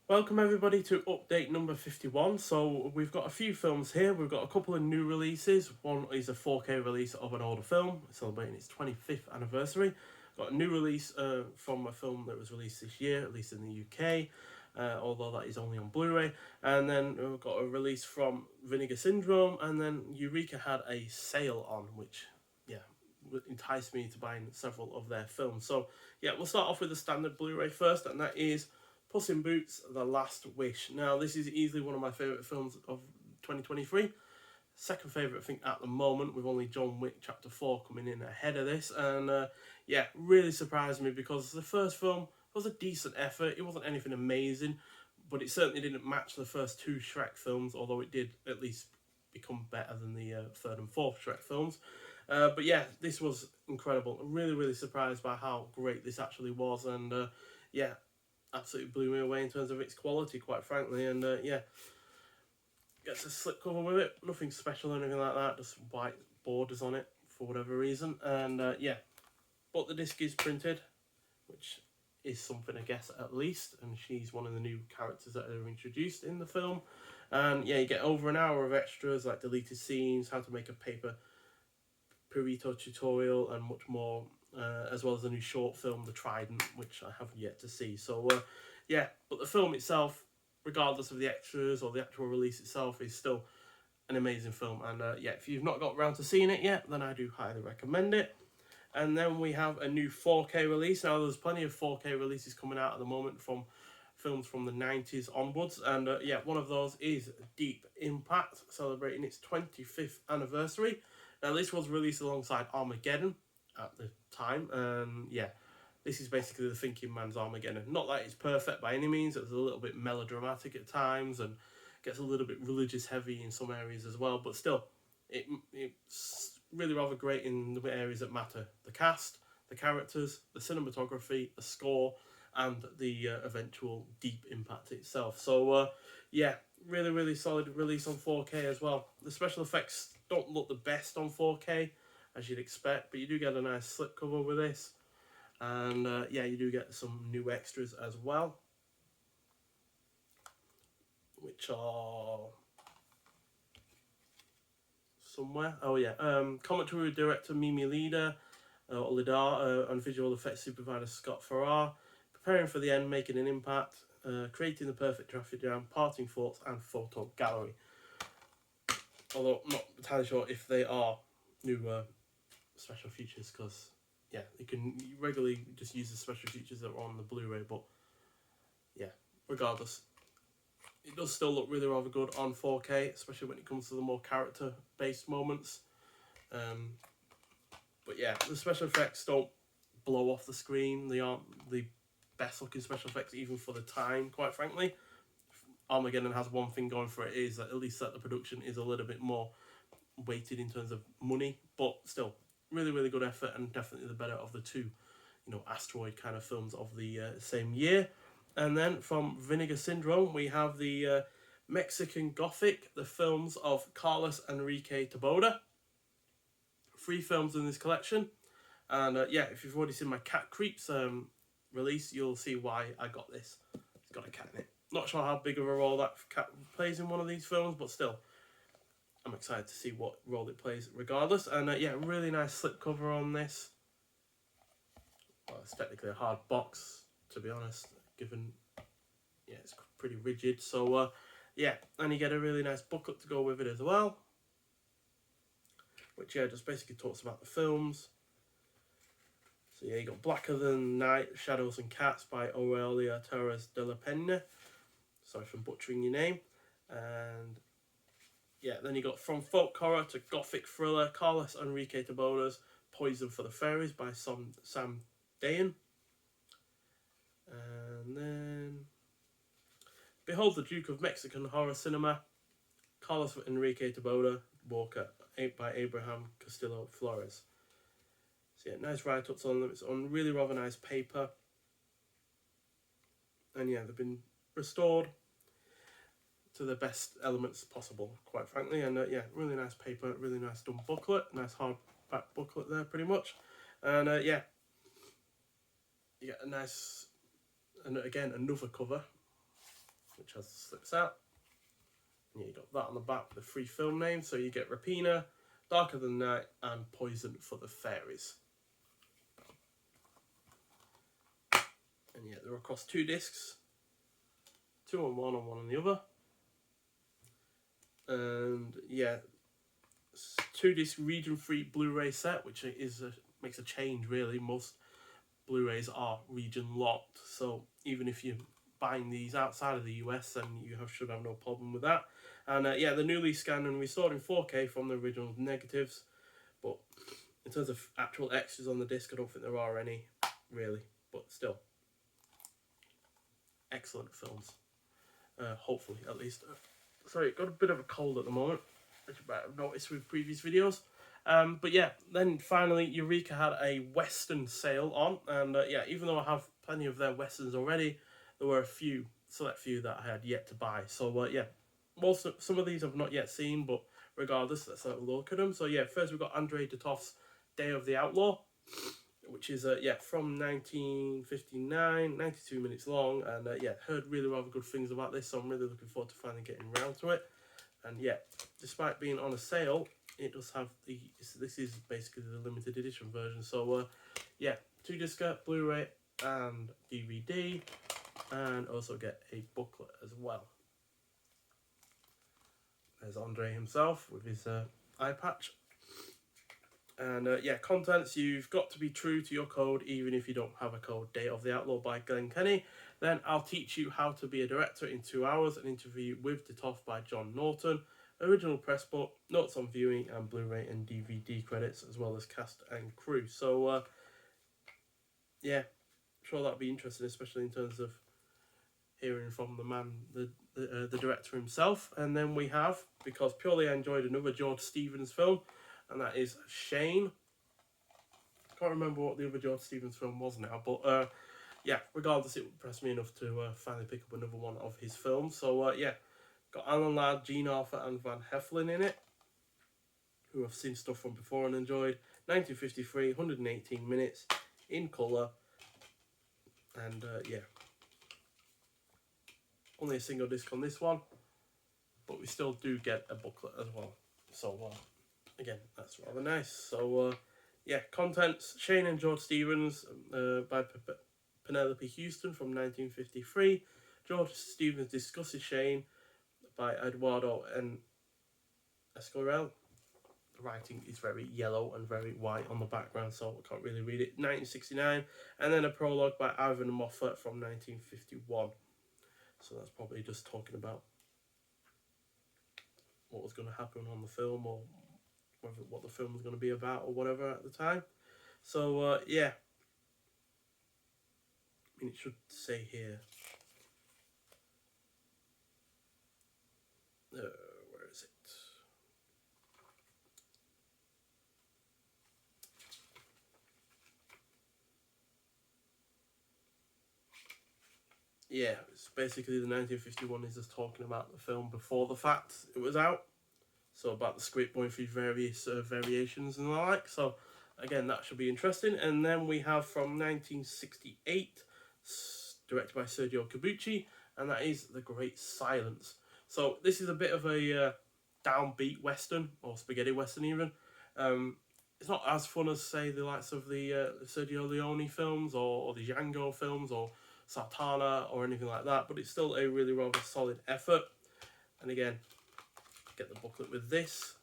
Welcome everybody to update number 51. So we've got a few films here. We've got a couple of new releases. One is a 4K release of an older film, celebrating its 25th anniversary. Got a new release from a film that was released this year, at least in the UK, although that is only on Blu-ray. And then we've got a release from Vinegar Syndrome, and then Eureka had a sale on, which, yeah, enticed me into buying several of their films. So yeah, we'll start off with the standard Blu-ray first, and that is Puss in Boots: The Last Wish. Now, this is easily one of my favourite films of 2023. Second favourite, I think, at the moment, with only John Wick Chapter 4 coming in ahead of this. And yeah, really surprised me because the first film was a decent effort. It wasn't anything amazing, but it certainly didn't match the first two Shrek films, although it did at least become better than the third and fourth Shrek films. But yeah, this was incredible. I'm really, really surprised by how great this actually was. And yeah, absolutely blew me away in terms of its quality, quite frankly. And yeah, gets a slipcover with it. Nothing special or anything like that. Just white borders on it for whatever reason. And yeah, but the disc is printed, which is something, I guess, at least. And she's one of the new characters that are introduced in the film. And yeah, you get over an hour of extras like deleted scenes, how to make a paper burrito tutorial, and much more, as well as a new short film, The Trident, which I haven't yet to see. So yeah, but the film itself, regardless of the extras or the actual release itself, is still an amazing film. And yeah, if you've not got around to seeing it yet, then I do highly recommend it. And then we have a new 4K release. Now, there's plenty of 4K releases coming out at the moment from films from the 90s onwards. And yeah, one of those is Deep Impact, celebrating its 25th anniversary. Now, this was released alongside Armageddon at the time. And yeah, this is basically the thinking man's Armageddon. Not that it's perfect by any means. It's a little bit melodramatic at times and gets a little bit religious heavy in some areas as well. But still, it's really rather great in the areas that matter: the cast, the characters, the cinematography, the score, and the eventual deep impact itself. So yeah, really, really solid release on 4K as well. The special effects don't look the best on 4K, as you'd expect, but you do get a nice slipcover with this. And yeah, you do get some new extras as well, which are somewhere. Oh yeah, commentary with director Mimi Lidar, and visual effects supervisor Scott Farrar. Preparing for the end, making an impact, creating the perfect traffic jam, parting thoughts, and photo gallery. Although I'm not entirely sure if they are new special features, because yeah, you can regularly just use the special features that are on the Blu-ray. But yeah, regardless, it does still look really rather good on 4K, especially when it comes to the more character-based moments. Um, but yeah, the special effects don't blow off the screen. They aren't the best looking special effects, even for the time, quite frankly. Armageddon has one thing going for it, is that at least that the production is a little bit more weighted in terms of money, but still, really, really good effort, and definitely the better of the two, asteroid kind of films of the same year. And then from Vinegar Syndrome, we have the Mexican Gothic, the films of Carlos Enrique Taboada. 3 films in this collection. And yeah, if you've already seen my Cat Creeps release, you'll see why I got this. It's got a cat in it. Not sure how big of a role that cat plays in one of these films, but still, I'm excited to see what role it plays regardless. And yeah, really nice slipcover on this. Well, it's technically a hard box, to be honest, given, yeah, it's pretty rigid. So yeah, and you get a really nice booklet to go with it as well, which yeah, just basically talks about the films. So yeah, you got Blacker Than Night, Shadows and Cats by Aurelia Torres de la Pena. Sorry for butchering your name. And yeah, then you got From Folk Horror to Gothic Thriller, Carlos Enrique Taboada's Poison for the Fairies by Sam Dayan. And then Behold the Duke of Mexican Horror Cinema, Carlos Enrique Taboada, Walker, by Abraham Castillo Flores. So yeah, nice write-ups on them. It's on really rather nice paper. And yeah, they've been restored to the best elements possible, quite frankly. And yeah, really nice paper, really nice done booklet, nice hardback booklet there, pretty much. And yeah, you get a nice, and again, another cover. which has slips out. And you got that on the back with the 3 film names. So you get Rapina, Darker Than Night, and Poison for the Fairies. And yeah, they're across 2 discs, 2 on one and 1 on the other. And yeah, 2-disc region-free Blu-ray set, which makes a change really. Most Blu-rays are region locked, so even if you're buying these outside of the US, then you should have no problem with that. And yeah, they're newly scanned and restored in 4K from the original negatives. But in terms of actual extras on the disc, I don't think there are any really. But still, excellent films. Hopefully, at least. Sorry, got a bit of a cold at the moment, which you might have noticed with previous videos. But yeah, then finally Eureka had a Western sale on, and yeah, even though I have plenty of their Westerns already, there were a select few that I had yet to buy. So yeah, some of these I've not yet seen, but regardless, let's have a look at them. So yeah, first we've got Andrei Datoff's Day of the Outlaw, which is yeah, from 1959, 92 minutes long, and yeah, heard really rather good things about this, so I'm really looking forward to finally getting around to it. And yeah, despite being on a sale, it does have this is basically the limited edition version. So yeah, 2-disc, Blu-ray and DVD, and also get a booklet as well. There's Andre himself with his eye patch. And yeah, contents: you've got to be true to your code even if you don't have a code. Day of the Outlaw by Glenn Kenny. Then I'll teach you how to be a director in 2 hours. An interview with Datoff by John Norton. Original press book, notes on viewing, and Blu-ray and DVD credits, as well as cast and crew. So yeah, I'm sure that'll be interesting, especially in terms of hearing from the man, the director himself. And then we have, because purely I enjoyed another George Stevens film, and that is Shane. I can't remember what the other George Stevens film was now, but yeah, regardless, it impressed me enough to finally pick up another one of his films. So yeah, got Alan Ladd, Gene Arthur, and Van Heflin in it, who I've seen stuff from before and enjoyed. 1953, 118 minutes, in colour, and yeah, only a single disc on this one, but we still do get a booklet as well. So again, that's rather nice. So yeah, contents: Shane and George Stevens by Penelope Houston from 1953. George Stevens discusses Shane by Eduardo N. Escorel. The writing is very yellow and very white on the background, so I can't really read it. 1969, and then a prologue by Ivan Moffat from 1951. So that's probably just talking about what was going to happen on the film, or what the film was going to be about, or whatever at the time. So yeah, I mean, it should say here. Where is it? Yeah, it's basically the 1951 is just talking about the film before the fact it was out. So about the script going through various variations and the like. So again, that should be interesting. And then we have from 1968, directed by Sergio Corbucci, and that is The Great Silence. So this is a bit of a downbeat western, or spaghetti western even. It's not as fun as, say, the likes of the Sergio Leone films, or the Django films, or Sartana, or anything like that, but it's still a really rather solid effort. And again, get the booklet with this.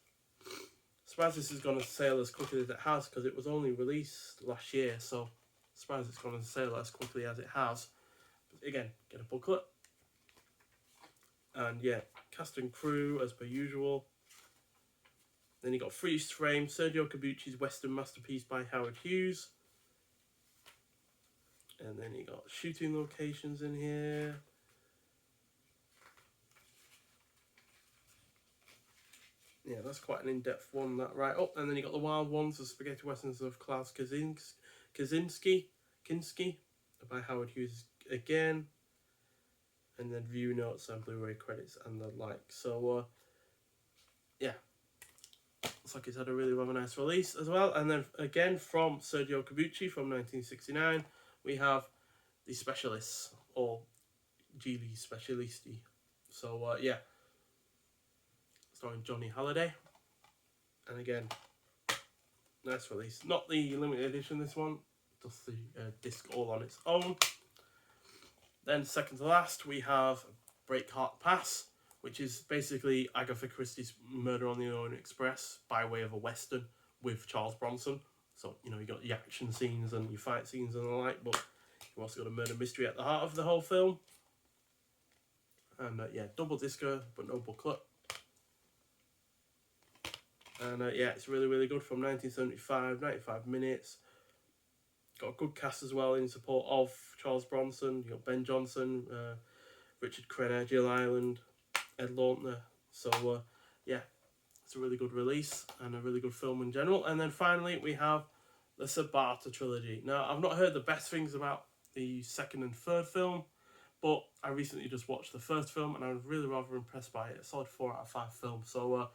Surprised this is going to sell as quickly as it has, because it was only released last year, so surprised it's going to sell as quickly as it has. But again, get a booklet. And yeah, cast and crew as per usual. Then you got Freeze Frame, Sergio Corbucci's Western masterpiece by Howard Hughes. And then you got shooting locations in here. Yeah, that's quite an in-depth one, that, right? Oh, and then you got the Wild Ones, the Spaghetti Westerns of Klaus Kinski by Howard Hughes again. And then view notes and Blu-ray credits and the like. So, yeah. Looks like it's had a really rather nice release as well. And then, again, from Sergio Corbucci from 1969, we have The Specialists, or Gigli Specialisti. So yeah, starring Johnny Halliday, and again, nice release. Not the limited edition, this one, just the disc all on its own. Then second to last, we have Breakheart Pass, which is basically Agatha Christie's Murder on the Orient Express by way of a western with Charles Bronson. So, you know, you got the action scenes and your fight scenes and the like, but you've also got a murder mystery at the heart of the whole film. And yeah, double disco, but no booklet. And yeah, it's really, really good. From 1975, 95 minutes. Got a good cast as well in support of Charles Bronson. You got Ben Johnson, Richard Crenna, Jill Ireland, Ed Lautner. So yeah, it's a really good release and a really good film in general. And then finally we have the Sabreta Trilogy. Now, I've not heard the best things about the second and third film, but I recently just watched the first film and I was really rather impressed by it. A solid 4 out of 5 film. So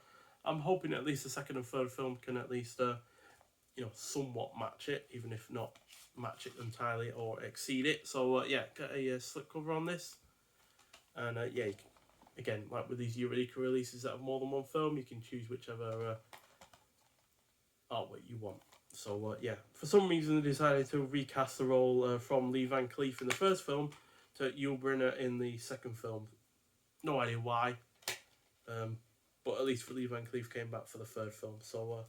I'm hoping at least the second and third film can at least you know, somewhat match it, even if not match it entirely or exceed it. So yeah, get a slipcover on this, and yeah, you can, again, like with these Eureka releases that have more than one film, you can choose whichever artwork you want. So yeah, for some reason they decided to recast the role from Lee Van Cleef in the first film to Yul Brynner in the second film. No idea why, but at least for Lee Van Cleef came back for the third film. So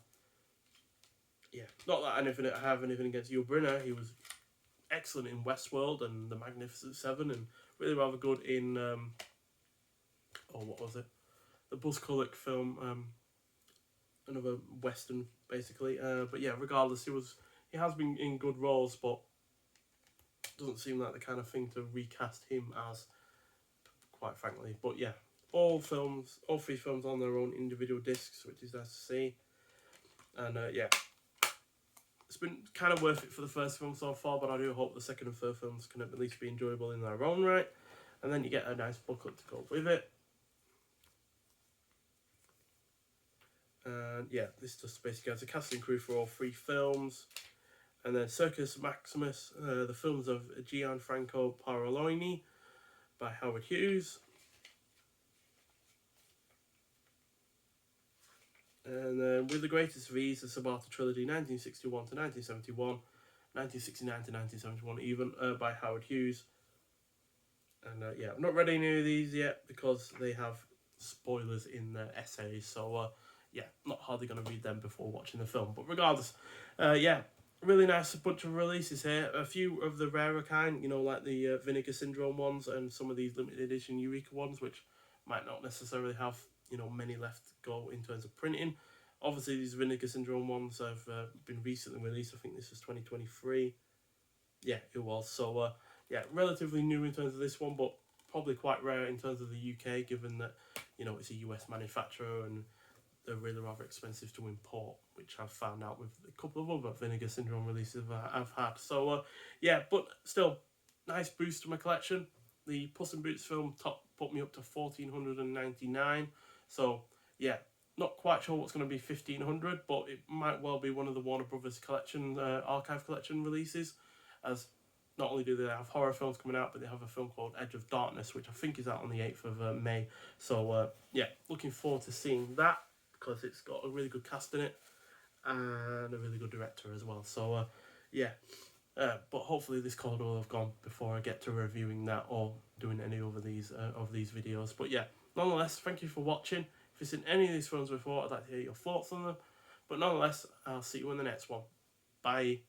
yeah, not that I have anything against Yul Brynner. He was excellent in Westworld and The Magnificent Seven, and really rather good in what was it? The Buzz Kulick film, another Western basically. But yeah, regardless, he has been in good roles, but doesn't seem like the kind of thing to recast him as, quite frankly. But yeah, all 3 films on their own individual discs, which is nice to see. And yeah, it's been kind of worth it for the first film so far, but I do hope the second and third films can at least be enjoyable in their own right. And then you get a nice booklet to go with it. And yeah, this just basically has a cast and crew for all 3 films. And then Circus Maximus, the films of Gianfranco Parolini by Howard Hughes. And then with the greatest of ease, the Sabreta Trilogy, 1961 to 1971, 1969 to 1971 even, by Howard Hughes. And yeah, I've not read any of these yet because they have spoilers in their essays. So yeah, not hardly going to read them before watching the film. But regardless, yeah, really nice bunch of releases here. A few of the rarer kind, you know, like the Vinegar Syndrome ones and some of these limited edition Eureka ones, which might not necessarily have, you know, many left to go in terms of printing. Obviously, these Vinegar Syndrome ones have been recently released. I think this was 2023. Yeah, it was. So yeah, relatively new in terms of this one, but probably quite rare in terms of the UK, given that, you know, it's a US manufacturer and they're really rather expensive to import, which I've found out with a couple of other Vinegar Syndrome releases I've had. So yeah, but still, nice boost to my collection. The Puss in Boots film put me up to 1,499. So yeah, not quite sure what's going to be 1,500, but it might well be one of the Warner Brothers collection, archive collection releases, as not only do they have horror films coming out, but they have a film called Edge of Darkness, which I think is out on the 8th of May. So yeah, looking forward to seeing that, because it's got a really good cast in it and a really good director as well. So yeah, but hopefully this call will have gone before I get to reviewing that or doing any of these videos. But yeah, nonetheless, thank you for watching. If you've seen any of these films before, I'd like to hear your thoughts on them. But nonetheless, I'll see you in the next one. Bye.